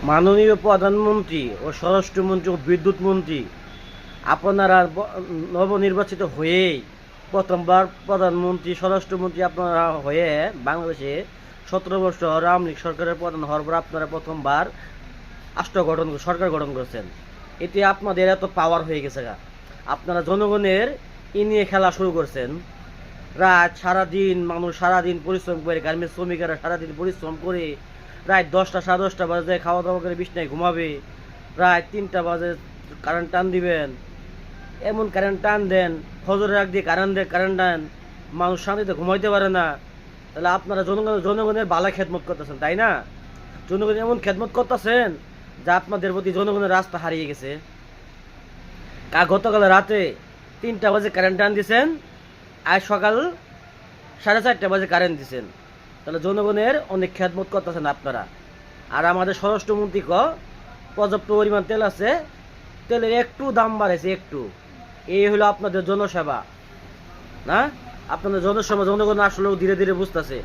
মাননীয় প্রধানমন্ত্রী ও স্বরাষ্ট্রমন্ত্রী ও বিদ্যুৎ মন্ত্রী, আপনারা নবনির্বাচিত হয়েই প্রথমবার প্রধানমন্ত্রী স্বরাষ্ট্রমন্ত্রী আপনারা হয়ে বাংলাদেশে 17 বছর আওয়ামী লীগ সরকারের প্রধান হওয়ার পর আপনারা প্রথমবার সরকার গঠন করেছেন। এতে আপনাদের এত পাওয়ার হয়ে গেছে গা, আপনারা জনগণের নিয়ে খেলা শুরু করছেন। রাত সারাদিন মানুষ সারাদিন পরিশ্রম করে, গার্মেন্টস শ্রমিকেরা সারাদিন পরিশ্রম করে রাত 10টা 10:30 বাজে খাওয়া দাওয়া করে বিছনায় ঘুমাবে, রাত 3টা বাজে কারেন্ট টান দিবেন। এমন কারেন্ট টান দেন, ফজরের আগ দিয়ে কারেন্ট দেন, মানুষ শান্তিতে ঘুমাইতে পারে না। তাহলে আপনারা জনগণের বালা খেদমত করতেছেন, তাই না? জনগণ এমন খেদমত করতেছেন যা আপনাদের প্রতি জনগণের রাস্তা হারিয়ে গেছে। গতকাল রাতে 3টা বাজে কারেন্ট টান দিয়েছেন, আজ সকাল 4:30 বাজে কারেন্ট দিচ্ছেন। তাহলে জনগণের অনেক খেদমত করতেছেন আপনারা। আর আমাদের স্বরাষ্ট্রমন্ত্রী পর্যাপ্ত পরিমাণ তেল আছে, তেলের একটু দাম বাড়েছে, একটু। এই হলো আপনাদের জনসেবা, না? আপনাদের জনসেবা জনগণ আসলেও ধীরে ধীরে বুঝতেছে।